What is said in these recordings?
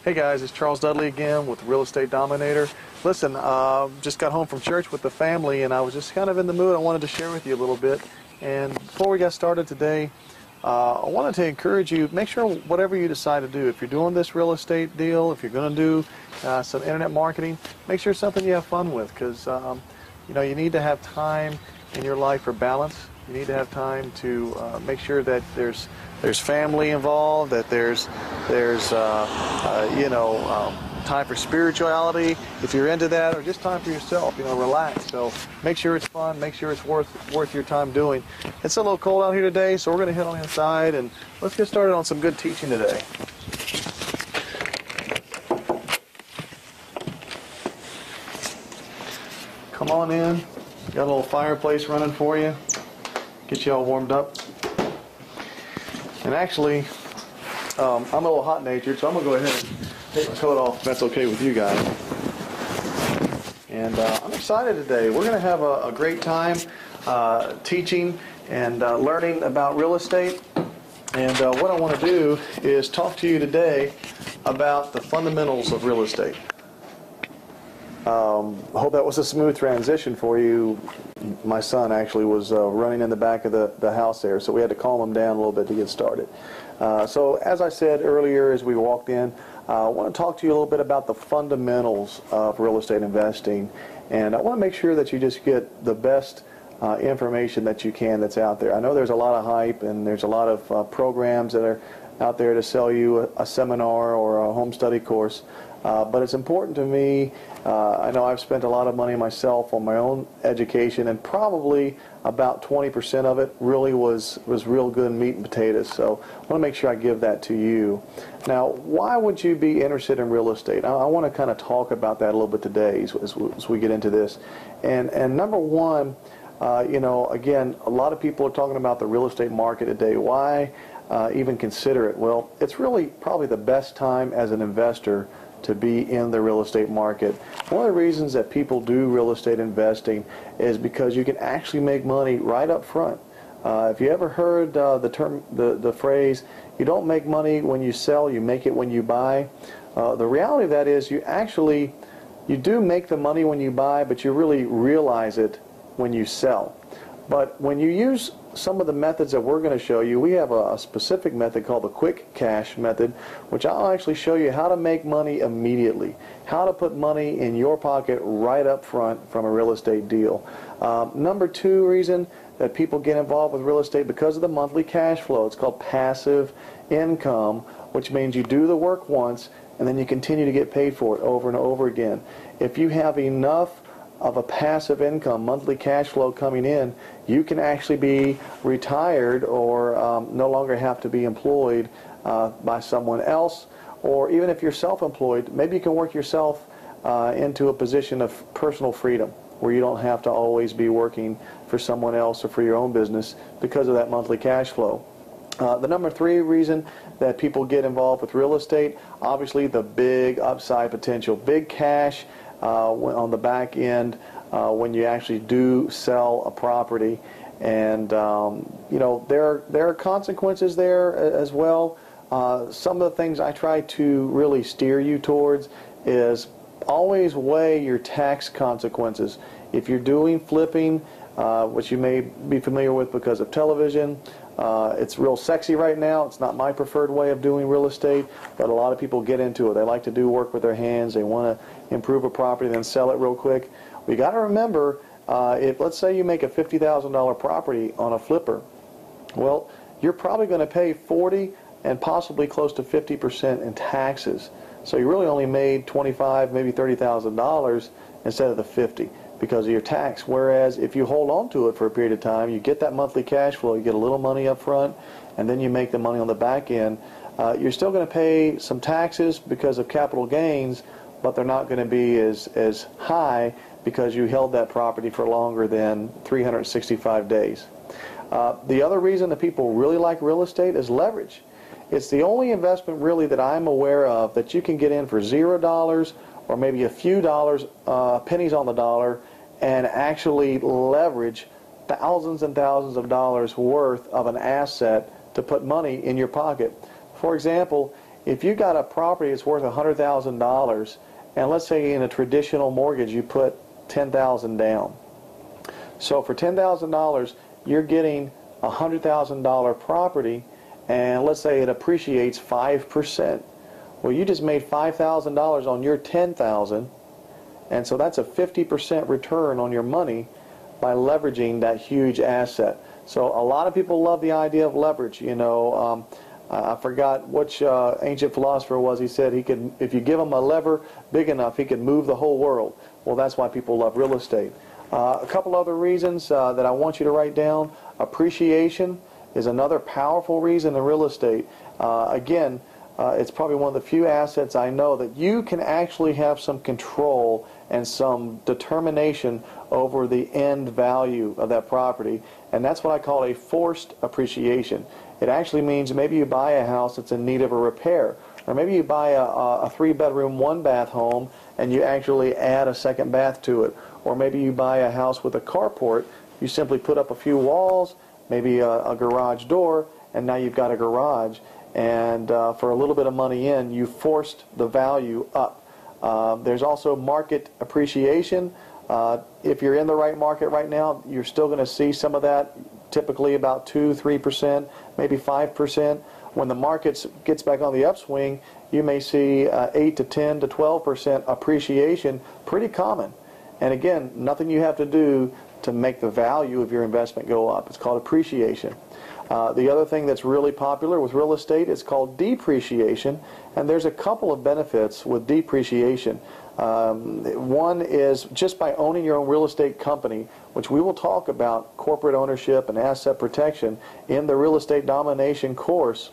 Hey guys, it's Charles Dudley again with Real Estate Dominator. Listen, just got home from church with the family and I was just kind of in the mood. I wanted to share with you a little bit. And before we got started today, I wanted to encourage you, make sure whatever you decide to do, if you're doing this real estate deal, if you're going to do some internet marketing, make sure it's something you have fun with, because you know, you need to have time in your life for balance. You need to have time to make sure that there's family involved, that there's time for spirituality, if you're into that, or just time for yourself, you know, relax. So make sure it's fun, make sure it's worth your time doing. It's a little cold out here today, so we're going to hit on the inside, and let's get started on some good teaching today. Come on in. Got a little fireplace running for you. Get you all warmed up. And actually, I'm a little hot-natured, so I'm going to go ahead and take my coat off if that's okay with you guys. And I'm excited today. We're going to have a great time teaching and learning about real estate. And what I want to do is talk to you today about the fundamentals of real estate. I hope that was a smooth transition for you. My son actually was running in the back of the house there, so we had to calm him down a little bit to get started. So as I said earlier as we walked in, I want to talk to you a little bit about the fundamentals of real estate investing, and I want to make sure that you just get the best information that you can that's out there. I know there's a lot of hype and there's a lot of programs that are out there to sell you a seminar or a home study course, but it's important to me. I know I've spent a lot of money myself on my own education, and probably about 20% of it really was real good meat and potatoes. So I want to make sure I give that to you. Now, why would you be interested in real estate? I want to kind of talk about that a little bit today as we get into this. And number one, you know, again, a lot of people are talking about the real estate market today. Why even consider it? Well, it's really probably the best time as an investor to be in the real estate market. One of the reasons that people do real estate investing is because you can actually make money right up front. If you ever heard the phrase, you don't make money when you sell, you make it when you buy. The reality of that is you do make the money when you buy, but you really realize it when you sell. But when you use some of the methods that we're going to show you, we have a specific method called the quick cash method, which I'll actually show you how to make money immediately, how to put money in your pocket right up front from a real estate deal. Number two reason that people get involved with real estate, because of the monthly cash flow. It's called passive income, which means you do the work once and then you continue to get paid for it over and over again. If you have enough of a passive income, monthly cash flow coming in, you can actually be retired or no longer have to be employed by someone else. Or even if you're self-employed, maybe you can work yourself into a position of personal freedom where you don't have to always be working for someone else or for your own business because of that monthly cash flow. The number three reason that people get involved with real estate, obviously the big upside potential, big cash on the back end when you actually do sell a property. And you know, there are consequences there as well. Some of the things I try to really steer you towards is always weigh your tax consequences. If you're doing flipping, which you may be familiar with because of television, it's real sexy right now. It's not my preferred way of doing real estate, but a lot of people get into it. They like to do work with their hands. They want to improve a property, then sell it real quick. We got to remember, if let's say you make a $50,000 property on a flipper, well, you're probably going to pay 40 and possibly close to 50% in taxes. So you really only made $25,000, maybe $30,000 instead of the 50 because of your tax. Whereas if you hold on to it for a period of time, you get that monthly cash flow, you get a little money up front, and then you make the money on the back end. You're still going to pay some taxes because of capital gains, but they're not going to be as high because you held that property for longer than 365 days. The other reason that people really like real estate is leverage. It's the only investment really that I'm aware of that you can get in for $0 or maybe a few dollars, pennies on the dollar, and actually leverage thousands and thousands of dollars worth of an asset to put money in your pocket. For example, if you got a property that's worth $100,000, and let's say in a traditional mortgage you put $10,000 down. So for $10,000, you're getting a $100,000 property, and let's say it appreciates 5%. Well, you just made $5,000 on your $10,000, and so that's a 50% return on your money by leveraging that huge asset. So a lot of people love the idea of leverage. You know, I forgot which ancient philosopher was. He said he could, if you give him a lever big enough, he could move the whole world. Well, that's why people love real estate. A couple other reasons that I want you to write down. Appreciation is another powerful reason in real estate. Again, it's probably one of the few assets I know that you can actually have some control and some determination over the end value of that property, and that's what I call a forced appreciation. It actually means maybe you buy a house that's in need of a repair, or maybe you buy a 3-bedroom, 1-bath home and you actually add a second bath to it, or maybe you buy a house with a carport, you simply put up a few walls, maybe a garage door, and now you've got a garage, and for a little bit of money in, you forced the value up. There's also market appreciation. If you're in the right market right now, you're still going to see some of that, typically about 2-3%, maybe 5%. When the market gets back on the upswing, you may see 8 to 10 to 12% appreciation, pretty common. And again, nothing you have to do to make the value of your investment go up. It's called appreciation. The other thing that's really popular with real estate is called depreciation, and there's a couple of benefits with depreciation. One is just by owning your own real estate company, which we will talk about corporate ownership and asset protection in the real estate domination course.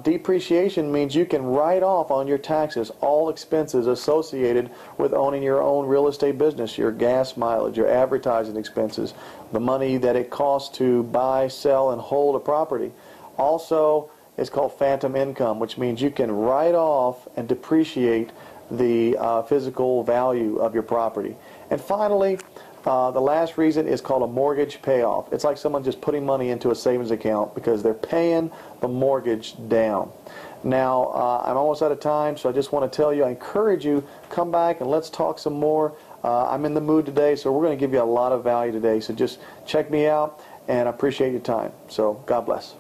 Depreciation means you can write off on your taxes all expenses associated with owning your own real estate business, your gas mileage, your advertising expenses, the money that it costs to buy, sell, and hold a property. Also, it's called phantom income, which means you can write off and depreciate the physical value of your property. And finally, the last reason is called a mortgage payoff. It's like someone just putting money into a savings account because they're paying the mortgage down. Now, I'm almost out of time, so I just want to tell you, I encourage you, come back and let's talk some more. I'm in the mood today, so we're going to give you a lot of value today. So just check me out, and I appreciate your time. So God bless.